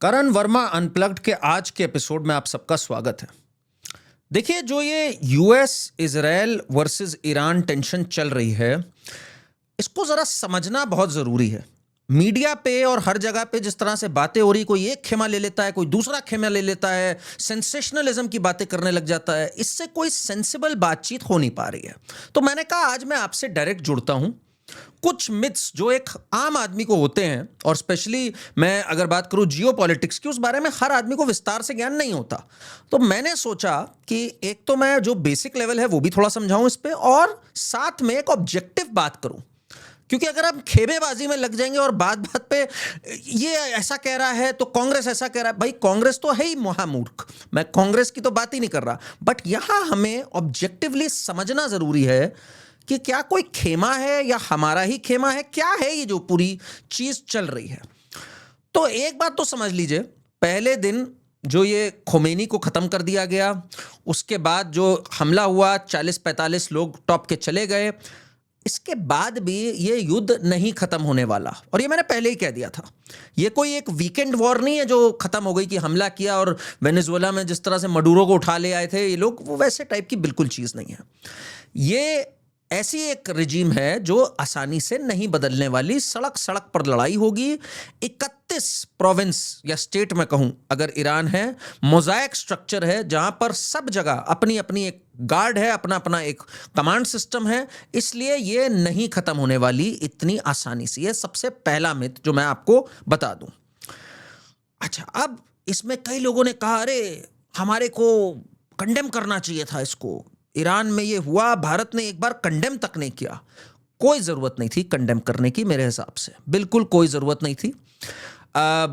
करण Verma unplugged के आज के एपिसोड में आप सबका स्वागत है। देखिए, जो ये US Israel versus Iran tension चल रही है, इसको जरा समझना बहुत जरूरी है। मीडिया पे और हर जगह पे जिस तरह से बातें हो रही, कोई एक खेमा ले लेता है, कोई दूसरा खेमा ले लेता है, सेंसेशनलिज्म की बातें करने लग जाता है, इससे कोई सेंसिबल बातचीत हो नहीं पा रही है। तो मैंने कहा आज मैं आपसे डायरेक्ट जुड़ता हूं। कुछ मिथ्स जो एक आम आदमी को होते हैं, और स्पेशली मैं अगर बात करूं जियो पॉलिटिक्स की, उस बारे में हर आदमी को विस्तार से ज्ञान नहीं होता। तो मैंने सोचा कि एक तो मैं जो बेसिक लेवल है वो भी थोड़ा समझाऊं इस पे, और साथ में एक ऑब्जेक्टिव बात करूं। क्योंकि अगर आप खेमेबाजी में लग जाएंगे और बात बात पे ये ऐसा कह रहा है तो कांग्रेस ऐसा कह रहा है, भाई कांग्रेस तो है ही महामूर्ख, मैं कांग्रेस की तो बात ही नहीं कर रहा। बट यहां हमें ऑब्जेक्टिवली समझना जरूरी है कि क्या कोई खेमा है या हमारा ही खेमा है, क्या है ये जो पूरी चीज चल रही है। तो एक बात तो समझ लीजिए, पहले दिन जो ये खोमेनी को खत्म कर दिया गया, उसके बाद जो हमला हुआ, 40-45 लोग टॉप के चले गए, इसके बाद भी ये युद्ध नहीं खत्म होने वाला। और ये मैंने पहले ही कह दिया था, ये कोई एक वीकेंड वॉर नहीं है जो खत्म हो गई कि हमला किया और वेनेजुएला में जिस तरह से मडूरो को उठा ले आए थे ये लोग, वो वैसे टाइप की बिल्कुल चीज नहीं है। ये ऐसी एक रिजीम है जो आसानी से नहीं बदलने वाली। सड़क सड़क पर लड़ाई होगी। 31 प्रोविंस या स्टेट में कहूं अगर ईरान है, मोजाइक स्ट्रक्चर है जहां पर सब जगह अपनी अपनी एक गार्ड है, अपना अपना एक कमांड सिस्टम है, इसलिए ये नहीं खत्म होने वाली इतनी आसानी से। ये सबसे पहला मिथ जो मैं आपको बता दूं। अच्छा, अब इसमें कई लोगों ने कहा अरे हमारे को कंडेम करना चाहिए था इसको, ईरान में ये हुआ, भारत ने एक बार कंडेम तक नहीं किया। कोई जरूरत नहीं थी कंडेम करने की, मेरे हिसाब से बिल्कुल कोई जरूरत नहीं थी।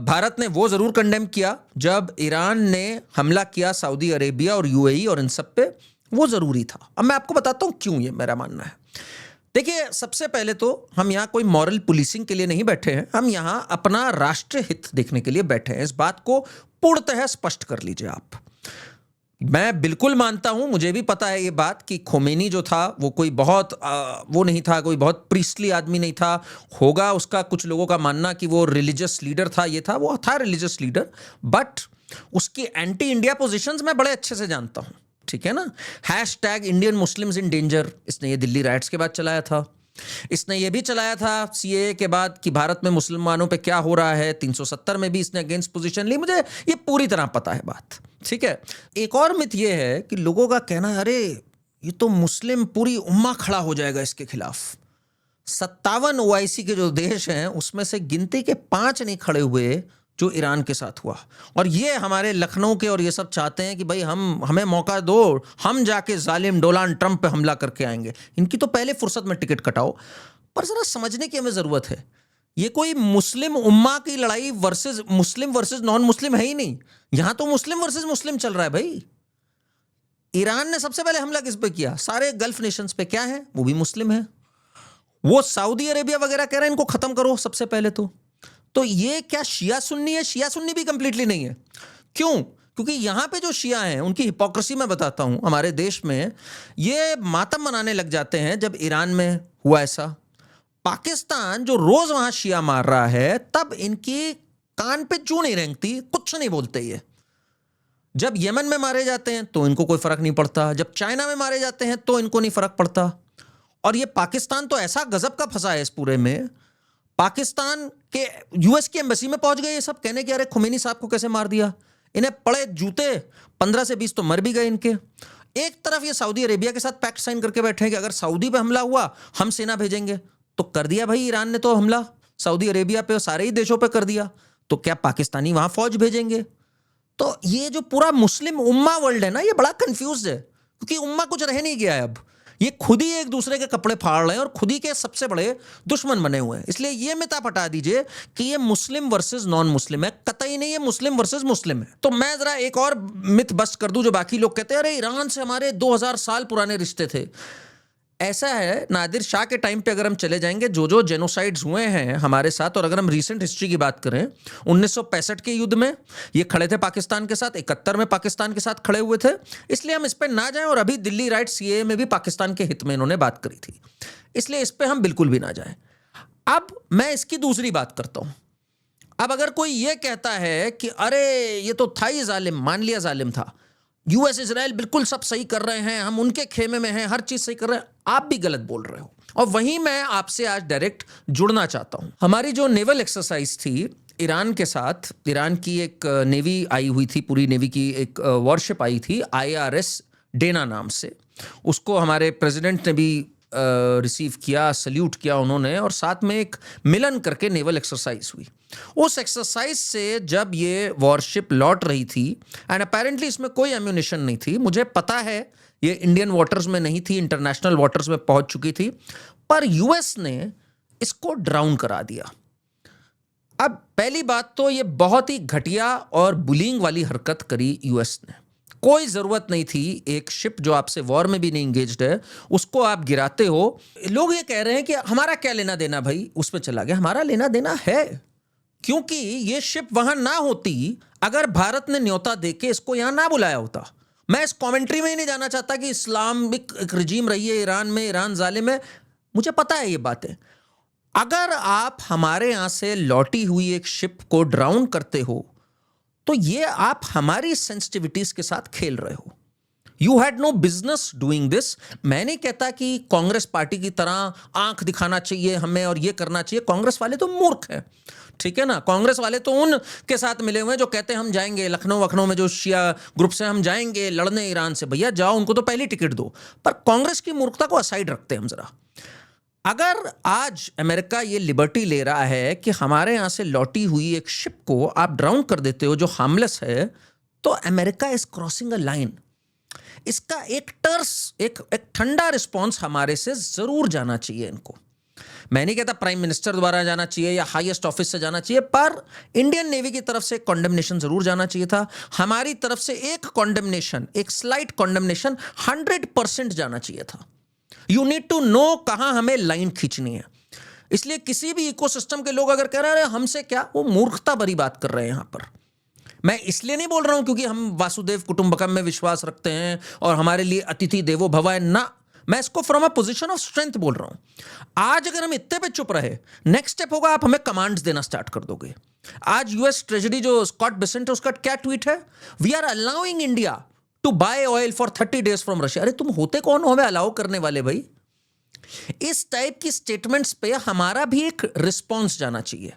भारत ने वो जरूर कंडेम किया जब ईरान ने हमला किया सऊदी अरेबिया और यूएई और इन सब पे, वो जरूरी था। अब मैं आपको बताता हूं क्यों ये मेरा मानना है। देखिए, सबसे पहले तो हम यहाँ कोई मॉरल पुलिसिंग के लिए नहीं बैठे हैं, हम यहाँ अपना राष्ट्र हित देखने के लिए बैठे हैं। इस बात को पूर्णतः स्पष्ट कर लीजिए आप। मैं बिल्कुल मानता हूं, मुझे भी पता है ये बात कि खोमेनी जो था वो कोई बहुत वो नहीं था, कोई बहुत प्रीस्टली आदमी नहीं था। होगा उसका कुछ लोगों का मानना कि वो रिलीजियस लीडर था, ये था, वो था रिलीजियस लीडर, बट उसकी एंटी इंडिया पोजीशंस मैं बड़े अच्छे से जानता हूं, ठीक है ना। Hashtag Indian Muslims in danger, इसने ये दिल्ली राइट्स के बाद चलाया था। इसने ये भी चलाया था सीएए के बाद कि भारत में मुसलमानों पे क्या हो रहा है। 370 में भी इसने अगेंस्ट पोजीशन ली। मुझे ये पूरी तरह पता है बात, ठीक है। एक और मिथ ये है कि लोगों का कहना है अरे ये तो मुस्लिम पूरी उम्मा खड़ा हो जाएगा इसके खिलाफ। 57 ओआईसी के जो देश हैं उसमें से गिनती के 5 नहीं खड़े हुए जो ईरान के साथ हुआ। और ये हमारे लखनऊ के और ये सब चाहते हैं कि भाई हमें मौका दो, हम जाके जालिम डोनाल्ड ट्रंप पे हमला करके आएंगे। इनकी तो पहले फुर्सत में टिकट कटाओ। पर जरा समझने की हमें जरूरत है, ये कोई मुस्लिम उम्मा की लड़ाई वर्सेस मुस्लिम वर्सेस नॉन मुस्लिम है ही नहीं। यहां तो मुस्लिम वर्सेस मुस्लिम चल रहा है भाई। ईरान ने सबसे पहले हमला किस पे किया? सारे गल्फ नेशंस पे। क्या है? वो भी मुस्लिम है। वो सऊदी अरेबिया वगैरह कह रहे हैं इनको खत्म करो सबसे पहले। तो ये क्या शिया सुन्नी है? शिया सुन्नी भी कंप्लीटली नहीं है। क्यों? क्योंकि यहां पे जो शिया हैं उनकी हिपोक्रेसी मैं बताता हूं। हमारे देश में ये मातम मनाने लग जाते हैं जब ईरान में हुआ ऐसा। पाकिस्तान जो रोज वहां शिया मार रहा है, तब इनकी कान पे चूं नहीं रेंगती, कुछ नहीं बोलते ये। जब यमन में मारे जाते हैं तो इनको कोई फर्क नहीं पड़ता, जब चाइना में मारे जाते हैं तो इनको नहीं फर्क पड़ता। और ये पाकिस्तान तो ऐसा गजब का फंसा है इस पूरे में, पाकिस्तान के यूएस की एम्बेसी में पहुंच गए ये सब कहने कि अरे खुमैनी साहब को कैसे मार दिया। इन्हें पड़े जूते, 15 से 20 तो मर भी गए इनके। एक तरफ ये सऊदी अरेबिया के साथ पैक्ट साइन करके बैठे हैं कि अगर सऊदी पे हमला हुआ हम सेना भेजेंगे। तो कर दिया भाई, ईरान ने तो हमला सऊदी अरेबिया पे और सारे ही देशों पे कर दिया। तो क्या पाकिस्तानी वहां फौज भेजेंगे? तो ये जो पूरा मुस्लिम उम्मा वर्ल्ड है ना, ये बड़ा कंफ्यूज है, क्योंकि उम्मा कुछ रह नहीं गया है अब। ये खुद ही एक दूसरे के कपड़े फाड़ रहे हैं और खुद ही के सबसे बड़े दुश्मन बने हुए हैं। इसलिए ये मिथ आप हटा दीजिए कि ये मुस्लिम वर्सेस नॉन मुस्लिम है। कतई नहीं, ये मुस्लिम वर्सेस मुस्लिम है। तो मैं जरा एक और मिथ बस्ट कर दूं जो बाकी लोग कहते हैं अरे ईरान से हमारे 2000 साल पुराने रिश्ते थे। ऐसा है, नादिर शाह के टाइम पे अगर हम चले जाएंगे, जो जेनोसाइड्स हुए हैं हमारे साथ, और अगर हम रीसेंट हिस्ट्री की बात करें, 1965 के युद्ध में ये खड़े थे पाकिस्तान के साथ, 71 में पाकिस्तान के साथ खड़े हुए थे। इसलिए हम इस पे ना जाएं। और अभी दिल्ली राइट सीएए में भी पाकिस्तान के हित में इन्होंने बात करी थी, इसलिए इस पे हम बिल्कुल भी ना जाएं। अब मैं इसकी दूसरी बात करता हूं। अब अगर कोई ये कहता है कि अरे ये तो था ही जालिम, मान लिया जालिम था, यूएस इजराइल बिल्कुल सब सही कर रहे हैं, हम उनके खेमे में हैं, हर चीज सही कर रहे हैं, आप भी गलत बोल रहे हो। और वहीं मैं आपसे आज डायरेक्ट जुड़ना चाहता हूं। हमारी जो नेवल एक्सरसाइज थी ईरान के साथ, ईरान की एक नेवी आई हुई थी, पूरी नेवी की एक वॉरशिप आई थी IRS डेना नाम से। उसको हमारे प्रेसिडेंट ने भी रिसीव किया, सल्यूट किया उन्होंने, और साथ में एक मिलन करके नेवल एक्सरसाइज हुई। उस एक्सरसाइज से जब ये वॉरशिप लौट रही थी, एंड अपेरेंटली इसमें कोई एम्यूनिशन नहीं थी, मुझे पता है ये इंडियन वाटर्स में नहीं थी, इंटरनेशनल वाटर्स में पहुंच चुकी थी, पर यूएस ने इसको ड्राउन करा दिया। अब पहली बात तो ये बहुत ही घटिया और बुलिंग वाली हरकत करी यूएस ने। कोई जरूरत नहीं थी, एक शिप जो आपसे वॉर में भी नहीं इंगेज्ड है उसको आप गिराते हो। लोग ये कह रहे हैं कि हमारा क्या लेना देना भाई, उस पर चला गया। हमारा लेना देना है, क्योंकि ये शिप वहां ना होती अगर भारत ने न्योता देके इसको यहां ना बुलाया होता। मैं इस कमेंट्री में ही नहीं जाना चाहता कि इस्लामिक एक रजीम रही है ईरान में, ईरान जालिम है, मुझे पता है ये बातें। अगर आप हमारे यहां से लौटी हुई एक शिप को ड्राउन करते हो तो ये आप हमारी सेंसिटिविटीज के साथ खेल रहे हो। You had no business doing this. मैं नहीं कहता कि कांग्रेस पार्टी की तरह आंख दिखाना चाहिए हमें और ये करना चाहिए। कांग्रेस वाले तो मूर्ख हैं, ठीक है ना। कांग्रेस वाले तो उन के साथ मिले हुए हैं जो कहते हैं हम जाएंगे लखनऊ में, जो शिया ग्रुप से हम जाएंगे लड़ने ईरान से। भैया जाओ, उनको तो पहली टिकट दो। पर कांग्रेस की मूर्खता को असाइड रखते हैं हम जरा। अगर आज अमेरिका ये लिबर्टी ले रहा है कि हमारे यहां से लौटी हुई एक शिप को आप ड्राउन कर देते हो जो हार्मलेस है, तो America is crossing a line. इसका एक टर्स, एक ठंडा रिस्पॉन्स हमारे से जरूर जाना चाहिए इनको। मैं नहीं कहता प्राइम मिनिस्टर द्वारा जाना चाहिए या हाईएस्ट ऑफिस से जाना चाहिए, पर इंडियन नेवी की तरफ से कॉन्डेमनेशन जरूर जाना चाहिए था। हमारी तरफ से एक कॉन्डेमनेशन, एक स्लाइट कॉन्डेमनेशन 100% जाना चाहिए था। यू नीड टू नो कहां हमें लाइन खींचनी है। इसलिए किसी भी इकोसिस्टम के लोग अगर कह रहे हैं हमसे क्या, वो मूर्खता भरी बात कर रहे हैं यहां पर। मैं इसलिए नहीं बोल रहा हूं क्योंकि हम वासुदेव कुटुंबकम में विश्वास रखते हैं और हमारे लिए अतिथि देवो भव है ना। मैं इसको from a position of strength बोल रहा हूं। आज अगर हम इतने पे चुप रहे, नेक्स्ट स्टेप होगा आप हमें कमांड्स देना स्टार्ट कर दोगे। आज यूएस ट्रेजरी जो स्कॉट बेसेंट है, उसका क्या ट्वीट है, we are allowing India to buy oil for 30 days from Russia. अरे तुम होते कौन हो हमें अलाउ करने वाले भाई। इस टाइप की स्टेटमेंट्स पे हमारा भी एक रिस्पॉन्स जाना चाहिए।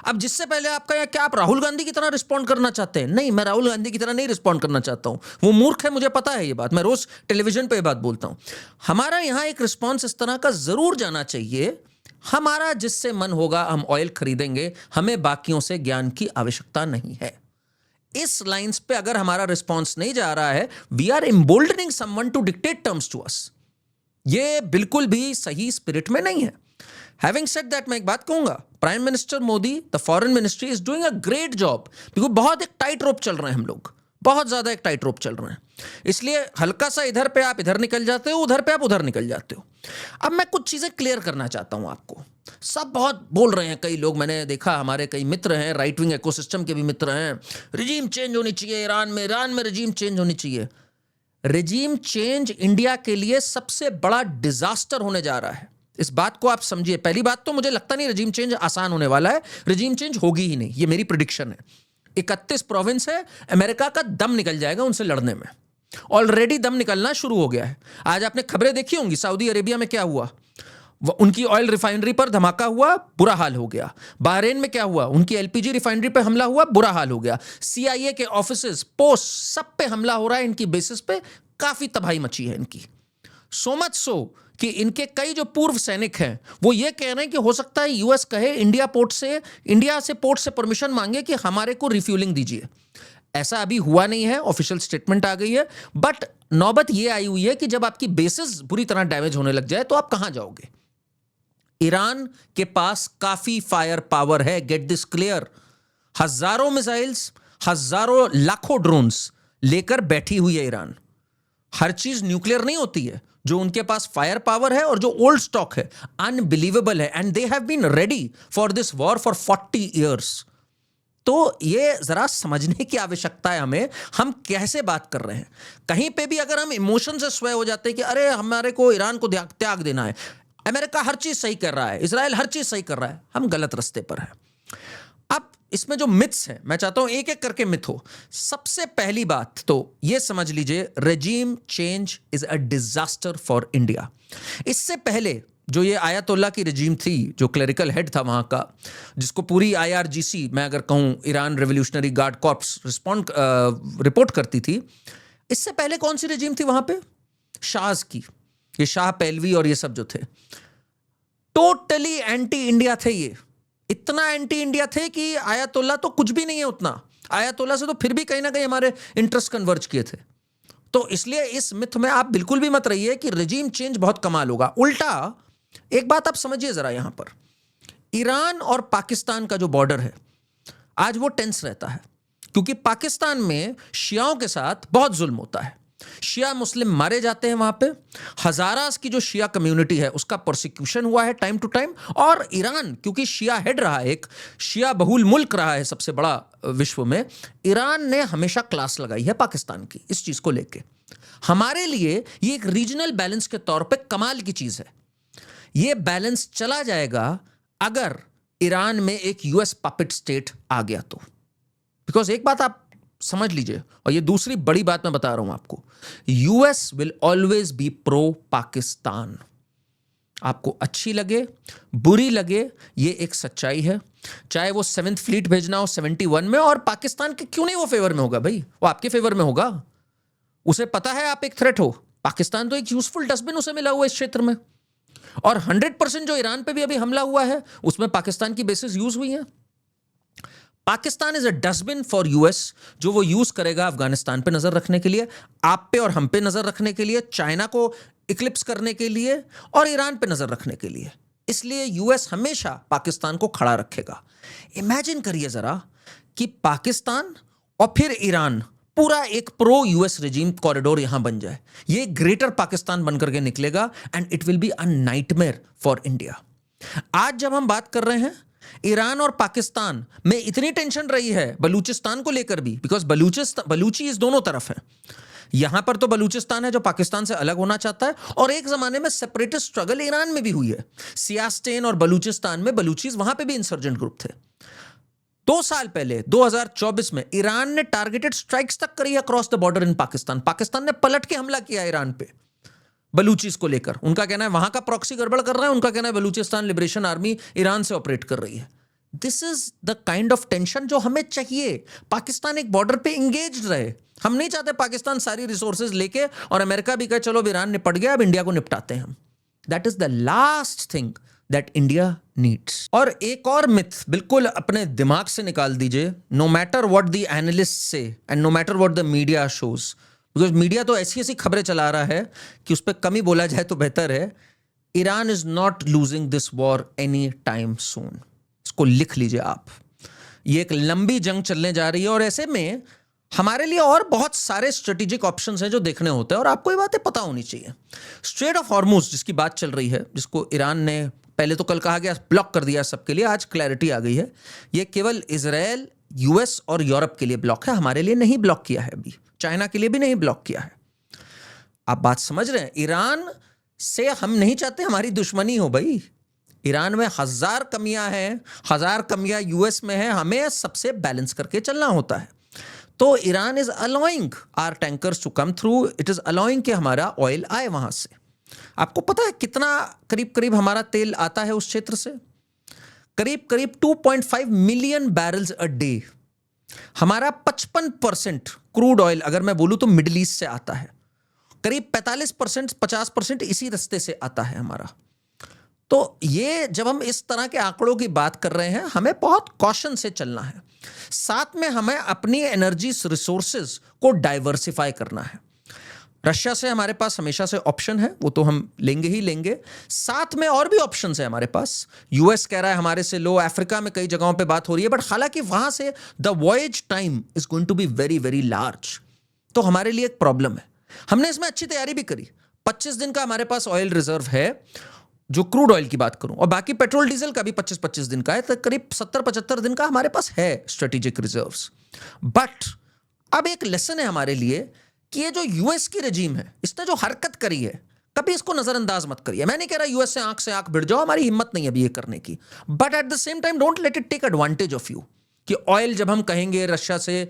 अब जिससे पहले आपका क्या आप राहुल गांधी की तरह रिस्पॉन्ड करना चाहते हैं? नहीं, मैं राहुल गांधी की तरह नहीं रिस्पॉन्ड करना चाहता हूं। वो मूर्ख है, मुझे पता है ये बात, मैं रोज टेलीविजन पे ये बात बोलता हूं। हमारा यहां एक रिस्पॉन्स इस तरह का जरूर जाना चाहिए, हमारा जिससे मन होगा हम ऑयल खरीदेंगे, हमें बाकियों से ज्ञान की आवश्यकता नहीं है। इस लाइंस पे अगर हमारा रिस्पॉन्स नहीं जा रहा है, we are emboldening someone to dictate terms to us. ये बिल्कुल भी सही स्पिरिट में नहीं है। हैविंग सेड दैट, मैं एक बात कहूंगा, prime minister Modi, the foreign ministry is doing a great job. Because बहुत एक टाइट रोप चल रहे हैं हम लोग, बहुत ज्यादा एक टाइट रोप चल रहे हैं। इसलिए हल्का सा इधर पे आप इधर निकल जाते हो, उधर पे आप उधर निकल जाते हो। अब मैं कुछ चीजें क्लियर करना चाहता हूं आपको। सब बहुत बोल रहे हैं, कई लोग, मैंने देखा हमारे कई मित्र हैं, राइट विंग इकोसिस्टम के भी मित्र हैं, रिजीम चेंज होनी चाहिए ईरान में रिजीम चेंज होनी चाहिए। रिजीम चेंज इंडिया के लिए सबसे बड़ा डिजास्टर होने जा रहा है। इस बात को आप समझिए। पहली बात तो मुझे लगता नहीं रिजीम चेंज आसान होने वाला है, रिजीम चेंज होगी ही नहीं, ये मेरी प्रिडिक्शन है। 31 प्रोविंस है, अमेरिका का दम निकल जाएगा उनसे लड़ने में। ऑलरेडी दम निकलना शुरू हो गया है। आज आपने खबरें देखी होंगी, सऊदी अरेबिया में क्या हुआ, उनकी ऑयल रिफाइनरी पर धमाका हुआ, बुरा हाल हो गया। बहरीन में क्या हुआ, उनकी एलपीजी रिफाइनरी पर हमला हुआ, बुरा हाल हो गया। CIA के ऑफिसेज, पोस्ट, सब पे हमला हो रहा है, इनकी बेसिस पे काफी तबाही मची है इनकी। सो मच सो कि इनके कई जो पूर्व सैनिक हैं वो ये कह रहे हैं कि हो सकता है यूएस कहे इंडिया से पोर्ट से परमिशन मांगे कि हमारे को रिफ्यूलिंग दीजिए। ऐसा अभी हुआ नहीं है, ऑफिशियल स्टेटमेंट आ गई है, बट नौबत ये आई हुई है कि जब आपकी बेसिस बुरी तरह डैमेज होने लग जाए तो आप कहां जाओगे। ईरान के पास काफी फायर पावर है, गेट दिस क्लियर। हजारों मिसाइल्स, हजारों लाखों ड्रोन्स लेकर बैठी हुई है ईरान। हर चीज न्यूक्लियर नहीं होती है। जो उनके पास फायर पावर है और जो ओल्ड स्टॉक है, अनबिलीवेबल है। And they have been ready for this war for 40 years। तो ये जरा समझने की आवश्यकता है हमें, हम कैसे बात कर रहे हैं। कहीं पे भी अगर हम इमोशन से स्वय हो जाते हैं कि अरे हमारे को ईरान को त्याग देना है, अमेरिका हर चीज सही कर रहा है, इजराइल हर चीज सही कर रहा है, हम गलत रास्ते पर हैं। अब इसमें जो मिथ्स हैं, मैं चाहता हूं एक एक करके मिथ हो। सबसे पहली बात तो ये समझ लीजिए, regime change is a disaster for India. इससे पहले जो ये आयतुल्ला की रेजीम थी, जो क्लरिकल हेड था वहां का, जिसको पूरी आईआरजीसी, मैं अगर कहूं Iran revolutionary guard corps report करती थी, इससे पहले कौन सी रेजीम थी वहां पे? शाहज की, ये शाह पहलवी और ये सब जो थे, टोटली एंटी इंडिया थे। ये इतना एंटी इंडिया थे कि आयतुल्ला तो कुछ भी नहीं है उतना, आयतुल्ला से तो फिर भी कहीं ना कहीं हमारे इंटरेस्ट कन्वर्ज किए थे। तो इसलिए इस मिथ में आप बिल्कुल भी मत रहिए कि रेजीम चेंज बहुत कमाल होगा। उल्टा एक बात आप समझिए जरा, यहां पर ईरान और पाकिस्तान का जो बॉर्डर है आज वो टेंस रहता है, क्योंकि पाकिस्तान में शियाओं के साथ बहुत जुल्म होता है। शिया मुस्लिम मारे जाते हैं वहां पे, हजारास की जो शिया कम्युनिटी है उसका प्रोसिक्यूशन हुआ है टाइम टू टाइम। और ईरान क्योंकि शिया हेड रहा है, एक शिया बहुल मुल्क रहा है सबसे बड़ा विश्व में, ईरान ने हमेशा क्लास लगाई है पाकिस्तान की इस चीज को लेके। हमारे लिए ये एक रीजनल बैलेंस के तौर पे कमाल की चीज है। ये बैलेंस चला जाएगा अगर ईरान में एक यूएस पपेट स्टेट आ गया तो। बिकॉज एक बात आप समझ लीजिए, और ये दूसरी बड़ी बात मैं बता रहा हूं आपको, US will always be pro Pakistan. आपको अच्छी लगे बुरी लगे, ये एक सच्चाई है। चाहे वो 7th फ्लीट भेजना हो 71 में, और पाकिस्तान के क्यों नहीं वो फेवर में होगा भाई, वो आपके फेवर में होगा। उसे पता है आप एक थ्रेट हो। पाकिस्तान तो एक यूजफुल डस्टबिन उसे मिला हुआ है इस क्षेत्र में। और 100% जो ईरान पे भी अभी हमला हुआ है उसमें पाकिस्तान की बेसिस यूज हुई हैं। Pakistan is a dustbin for US, जो वो यूज करेगा अफगानिस्तान पे नजर रखने के लिए, आप पे और हम पे नजर रखने के लिए, चाइना को इक्लिप्स करने के लिए, और ईरान पे नजर रखने के लिए। इसलिए यूएस हमेशा पाकिस्तान को खड़ा रखेगा। इमेजिन करिए जरा कि पाकिस्तान और फिर ईरान, पूरा एक प्रो यूएस रेजिम कॉरिडोर यहां बन जाए। ये ग्रेटर पाकिस्तान बनकर के निकलेगा and it will be a nightmare for India. आज जब हम बात कर रहे हैं, ईरान और पाकिस्तान में इतनी टेंशन रही है बलूचिस्तान को लेकर भी, बिकॉज बलूची इस दोनों तरफ है। यहां पर तो बलूचिस्तान है जो पाकिस्तान से अलग होना चाहता है, और एक जमाने में सेपरेटिस्ट स्ट्रगल ईरान में भी हुई है। सियास्तेन और बलूचिस्तान में बलूचीज वहां पे भी इंसर्जेंट ग्रुप थे। 2 साल पहले 2024 में ईरान ने टारगेटेड स्ट्राइक्स तक करी across the border in Pakistan. Pakistan ने पलट के हमला किया ईरान पे बलूचीज को लेकर। उनका कहना है वहां का प्रॉक्सी गड़बड़ कर रहा है, उनका कहना है बलूचिस्तान लिबरेशन आर्मी ईरान से ऑपरेट कर रही है। This is the kind of tension जो हमें चाहिए। पाकिस्तान एक बॉर्डर पे इंगेज रहे। हम नहीं चाहते पाकिस्तान सारी रिसोर्सेज लेके और अमेरिका भी कहे चलो ईरान निपट गया, अब इंडिया को निपटाते हैं हम। That is the last thing that India needs. और एक और मिथ बिल्कुल अपने दिमाग से निकाल दीजिए, no matter what the analyst says and no matter what the media shows, because media तो ऐसी ऐसी खबरें चला रहा है कि उस पर कम ही बोला जाए तो बेहतर है। Iran is not losing this war any time soon. इसको लिख लीजिए आप। ये एक लंबी जंग चलने जा रही है, और ऐसे में हमारे लिए और बहुत सारे स्ट्रेटेजिक ऑप्शंस हैं जो देखने होते हैं, और आपको ये बातें पता होनी चाहिए। स्ट्रेट ऑफ हॉर्मुज जिसकी बात चल रही है, जिसको ईरान ने पहले तो कल कहा गया ब्लॉक कर दिया सबके लिए, आज क्लैरिटी आ गई है। ये केवल इजराइल, यूएस और यूरोप के लिए ब्लॉक है, हमारे लिए नहीं ब्लॉक किया है अभी, चाइना के लिए भी नहीं ब्लॉक किया है। आप बात समझ रहे हैं? ईरान से हम नहीं चाहते हमारी दुश्मनी हो भाई। ईरान में 1000 कमियां हैं, 1000 कमियां यूएस में हैं, हमें सबसे बैलेंस करके चलना होता है। तो Iran is allowing our tankers to come through, it is allowing कि हमारा ऑयल आए वहां से। आपको पता है कितना करीब करीब हमारा तेल आता है उस क्षेत्र से? करीब करीब 2.5 मिलियन बैरल्स अ डे। हमारा 55% क्रूड ऑयल अगर मैं बोलूं तो मिडिल ईस्ट से आता है। करीब 45% 50% इसी रास्ते से आता है हमारा। तो ये जब हम इस तरह के आंकड़ों की बात कर रहे हैं, हमें बहुत कॉशन से चलना है। साथ में हमें अपनी एनर्जी रिसोर्सेज को डाइवर्सिफाई करना है। रशिया से हमारे पास हमेशा से ऑप्शन है, वो तो हम लेंगे ही लेंगे। साथ में और भी ऑप्शंस है हमारे पास। यूएस कह रहा है हमारे से लो, अफ्रीका में कई जगहों पे बात हो रही है, बट हालांकि वहां से the voyage time is going to be very very large. तो हमारे लिए एक प्रॉब्लम है। हमने इसमें अच्छी तैयारी भी करी। 25 दिन का हमारे पास ऑयल रिजर्व है, जो क्रूड ऑयल की बात करूं, और बाकी पेट्रोल डीजल का भी 25-25 दिन का है, तो करीब 70-75 दिन का हमारे पास है स्ट्रेटेजिक रिजर्व्स। बट अब एक लेसन है हमारे लिए कि ये जो यूएस की रेजीम है, इसने जो हरकत करी है, कभी इसको नजरअंदाज मत करिए। मैं नहीं कह रहा यूएस से आंख भिड़ जाओ, हमारी हिम्मत नहीं है अभी ये करने की, but at the same time don't let it take advantage of you. कि ऑयल जब हम कहेंगे रशिया से,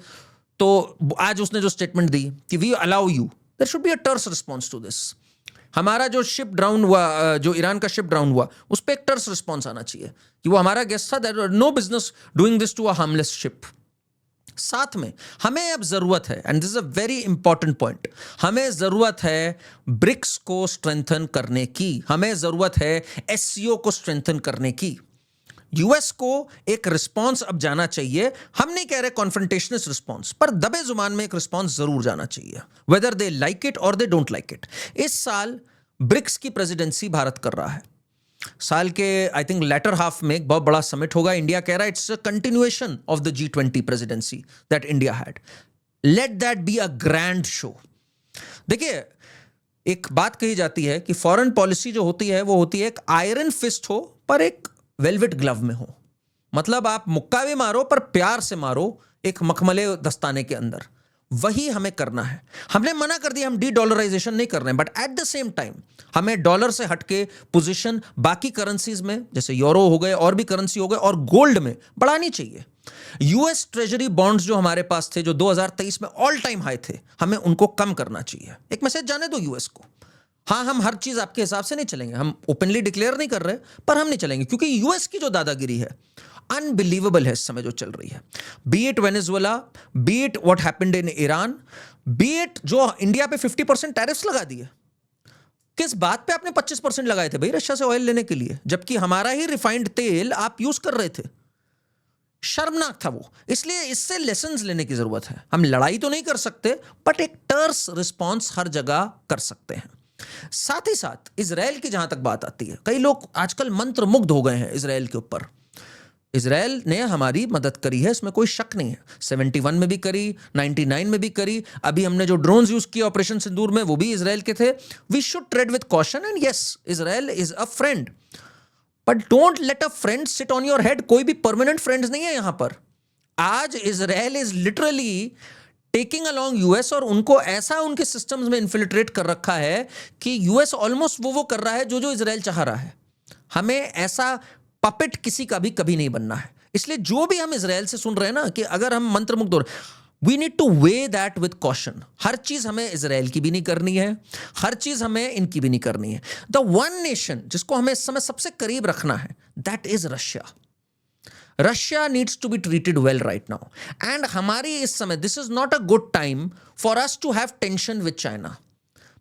तो आज उसने जो स्टेटमेंट दी कि we allow you, there should be a terse response to this. हमारा जो शिप डाउन हुआ, जो ईरान का शिप डाउन हुआ, उस पर एक टर्स रिस्पॉन्स आना चाहिए कि वो हमारा गेस्ट था, that no business doing this to a harmless ship. साथ में हमें अब जरूरत है, and this is a very important point, हमें जरूरत है ब्रिक्स को स्ट्रेंथन करने की, हमें जरूरत है एससीओ को स्ट्रेंथन करने की। यूएस को एक रिस्पॉन्स अब जाना चाहिए। हम नहीं कह रहे कॉन्फ्रंटेशनल रिस्पॉन्स, पर दबे जुबान में एक रिस्पॉन्स जरूर जाना चाहिए, वेदर दे लाइक इट और दे डोंट लाइक इट। इस साल ब्रिक्स की प्रेसिडेंसी भारत कर रहा है। साल के आई थिंक लेटर हाफ में एक बहुत बड़ा समिट होगा। इंडिया कह रहा है it's a continuation of the G20 presidency that India had. Let that be a grand show. देखिए, एक बात कही जाती है कि फॉरेन पॉलिसी जो होती है वो होती है एक आयरन फिस्ट हो पर एक वेलवेट ग्लव में हो। मतलब आप मुक्का भी मारो पर प्यार से मारो, एक मखमले दस्ताने के अंदर। वही हमें करना है। हमने मना कर दिया हम डी डॉलराइजेशन नहीं कर रहे हैं, but at the same time हमें डॉलर से हटके पोजीशन बाकी करेंसीज में, जैसे यूरो हो गए और भी करेंसी हो गए, और गोल्ड में बढ़ानी चाहिए। यूएस ट्रेजरी बॉन्ड्स जो हमारे पास थे, जो 2023 में ऑल टाइम हाई थे, हमें उनको कम करना चाहिए। एक मैसेज जाने दो यूएस को, हाँ हम हर चीज आपके हिसाब से नहीं चलेंगे, हम ओपनली डिक्लेयर नहीं कर रहे, पर हम नहीं चलेंगे, क्योंकि यूएस की जो दादागिरी है अनबिलीवेबल है इस समय जो चल रही है। B it Venezuela, B it what happened in Iran, B it जो इंडिया पे 50% टैरिफ्स लगा दिए। किस बात पे आपने 25% लगाए थे भाई रशिया से ऑयल लेने के लिए, जबकि हमारा ही रिफाइंड तेल आप यूज कर रहे थे। शर्मनाक था वो। इसलिए इससे लेसन्स लेने की जरूरत है। हम लड़ाई तो नहीं कर सकते, बट एक टर्स रिस्पॉन्स हर जगह कर सकते हैं। साथ ही साथ इजराइल की जहां तक बात आती है, कई लोग आजकल मंत्र मुग्ध हो गए हैं इजराइल के ऊपर। इजराइल ने हमारी मदद करी है, इसमें कोई शक नहीं है। 71 में भी करी, 99 में भी करी, अभी हमने जो ड्रोन्स यूज किए ऑपरेशन सिंदूर में वो भी इजराइल के थे। We should tread with caution, and yes Israel is a friend, but don't let a friend sit on your head. कोई भी परमानेंट फ्रेंड्स नहीं है यहां पर। आज Israel is literally taking along US, और उनको ऐसा उनके सिस्टम्स में इन्फिल्ट्रेट कर रखा है कि यूएस ऑलमोस्ट वो कर रहा है जो इजराइल चाह रहा है। हमें ऐसा पपेट किसी का भी कभी नहीं बनना है। इसलिए जो भी हम इजराइल से सुन रहे हैं ना, कि अगर हम मंत्रमुग्ध हो रहे, we need to weigh that with caution. हर चीज हमें इजराइल की भी नहीं करनी है, हर चीज हमें इनकी भी नहीं करनी है। द वन नेशन जिसको हमें इस समय सबसे करीब रखना है, that is Russia. Russia needs to be treated well right now, and हमारी इस समय this is not a good time for us to have tension with China,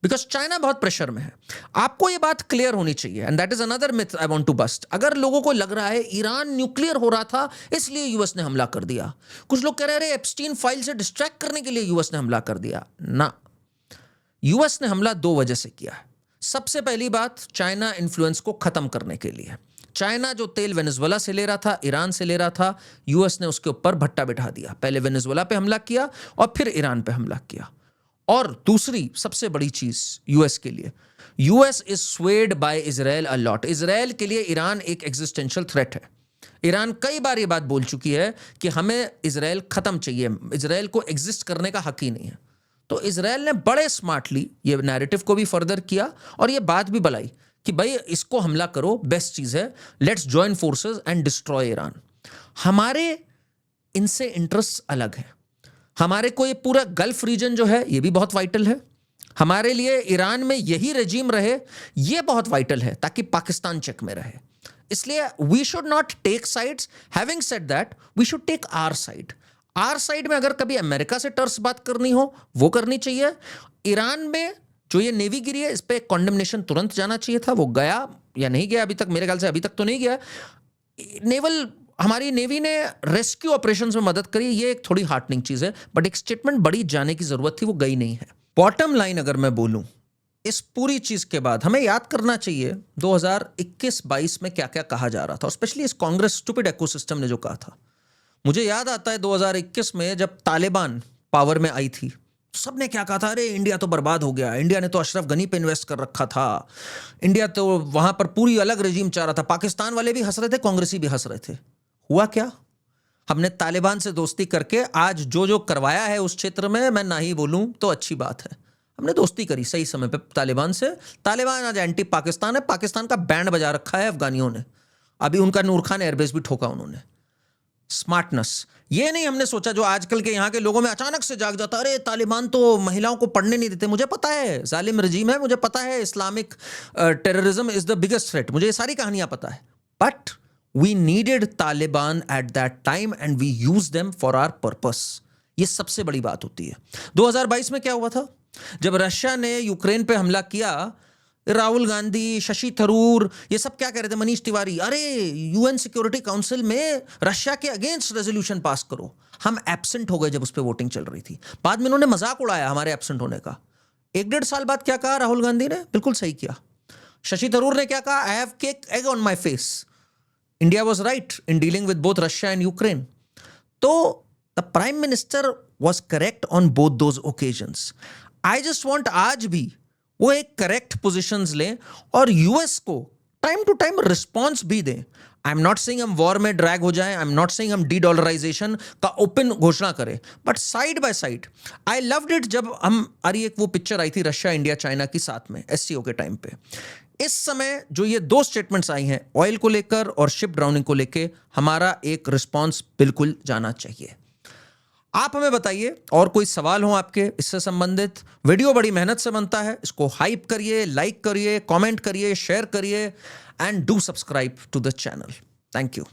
because China बहुत प्रेशर में है। आपको ये बात क्लियर होनी चाहिए, and that is another myth I want to bust. अगर लोगों को लग रहा है ईरान न्यूक्लियर हो रहा था इसलिए यूएस ने हमला कर दिया, कुछ लोग कह रहे हैं एप्स्टीन फाइल से डिस्ट्रैक्ट करने के लिए यूएस ने हमला कर दिया, ना। यूएस ने हमला दो वजह से किया है। सबसे पहली बात, चाइना इन्फ्लुएंस को खत्म करने के लिए। चाइना जो तेल वेनेजुएला से ले रहा था, ईरान से ले रहा था, यूएस ने उसके ऊपर भट्टा बिठा दिया। पहले वेनेजुएला पे हमला किया और फिर ईरान पे हमला किया। और दूसरी सबसे बड़ी चीज यूएस के लिए, US is swayed by Israel a lot. Israel के लिए ईरान एक एग्जिस्टेंशियल थ्रेट है। ईरान कई बार ये बात बोल चुकी है कि हमें इजराइल खत्म चाहिए, इजराइल को एग्जिस्ट करने का हक ही नहीं है। तो इजराइल ने बड़े स्मार्टली ये नैरेटिव को भी फर्दर किया और ये बात भी बनाई कि भाई इसको हमला करो, बेस्ट चीज है, let's join forces and destroy Iran. हमारे इनसे इंटरेस्ट अलग है। हमारे को ये पूरा गल्फ रीजन जो है ये भी बहुत वाइटल है। हमारे लिए ईरान में यही रेजिम रहे ये बहुत वाइटल है, ताकि पाकिस्तान चेक में रहे। इसलिए we should not take sides. Having said that, we should take our side. Our side में अगर कभी अमेरिका से टर्स बात करनी हो वो करनी चाहिए। ईरान में जो ये नेवी गिरी है इस पर कॉन्डेमनेशन तुरंत जाना चाहिए था। वो गया या नहीं गया अभी तक, मेरे ख्याल से अभी तक तो नहीं गया। हमारी नेवी ने रेस्क्यू ऑपरेशंस में मदद करी, ये एक थोड़ी हार्टनिंग चीज है, बट एक स्टेटमेंट बड़ी जाने की जरूरत थी, वो गई नहीं है। बॉटम लाइन अगर मैं बोलूं, इस पूरी चीज के बाद हमें याद करना चाहिए 2021-22 में क्या क्या कहा जा रहा था, स्पेशली इस कांग्रेस स्टूपिड इकोसिस्टम ने जो कहा था। मुझे याद आता है 2021 में जब तालिबान पावर में आई थी, सब ने क्या कहा था, अरे इंडिया तो बर्बाद हो गया, इंडिया ने तो अशरफ गनी पे इन्वेस्ट कर रखा था, इंडिया तो वहां पर पूरी अलग रेजिम चाह रहा था। पाकिस्तान वाले भी हंस रहे थे, कांग्रेसी भी हंस रहे थे। हुआ क्या? हमने तालिबान से दोस्ती करके आज जो करवाया है उस क्षेत्र में, मैं ना ही बोलूं तो अच्छी बात है। हमने दोस्ती करी सही समय पे तालिबान से। तालिबान आज एंटी पाकिस्तान है, पाकिस्तान का बैंड बजा रखा है अफगानियों ने। अभी उनका नूर खान एयरबेस भी ठोका उन्होंने। स्मार्टनेस। ये नहीं हमने सोचा जो आजकल के यहाँ के लोगों में अचानक से जाग जाता, अरे तालिबान तो महिलाओं को पढ़ने नहीं देते, मुझे पता है जालिम रजीम है, मुझे पता है Islamic terrorism is the biggest threat, मुझे ये सारी कहानियां पता है, but we needed Taliban at that time and we use them for our purpose. ये सबसे बड़ी बात होती है। 2022 में क्या हुआ था जब रशिया ने यूक्रेन पे हमला किया, राहुल गांधी, शशि थरूर, ये सब क्या कह रहे थे, मनीष तिवारी, अरे यूएन सिक्योरिटी काउंसिल में रशिया के अगेंस्ट रेजोल्यूशन पास करो। हम एब्सेंट हो गए जब उस पर वोटिंग चल रही थी। बाद में उन्होंने मजाक उड़ाया हमारे एब्सेंट होने का। 1-1.5 साल बाद क्या कहा राहुल गांधी ने, बिल्कुल सही किया। शशि थरूर ने क्या कहा, I have cake egg on my face, India was right in dealing with both Russia and Ukraine. तो the prime minister was correct on both those occasions. I just want आज भी वो एक करेक्ट पोजिशंस लें और US को time to time response भी दें। आई एम नॉट सेइंग हम वॉर में ड्रैग हो जाएं, आई एम नॉट सेइंग हम डी-डॉलराइजेशन का ओपन घोषणा करें, but side by side I loved it जब हम, अरे एक वो पिक्चर आई थी रशिया इंडिया चाइना की साथ में एससीओ के टाइम पे। इस समय जो ये 2 स्टेटमेंट्स आई हैं ऑयल को लेकर और शिप ड्राउनिंग को लेकर, हमारा एक रिस्पॉन्स बिल्कुल जाना चाहिए। आप हमें बताइए और कोई सवाल हो आपके इससे संबंधित। वीडियो बड़ी मेहनत से बनता है, इसको हाइप करिए, लाइक करिए, कमेंट करिए, शेयर करिए and do subscribe to the channel. Thank you.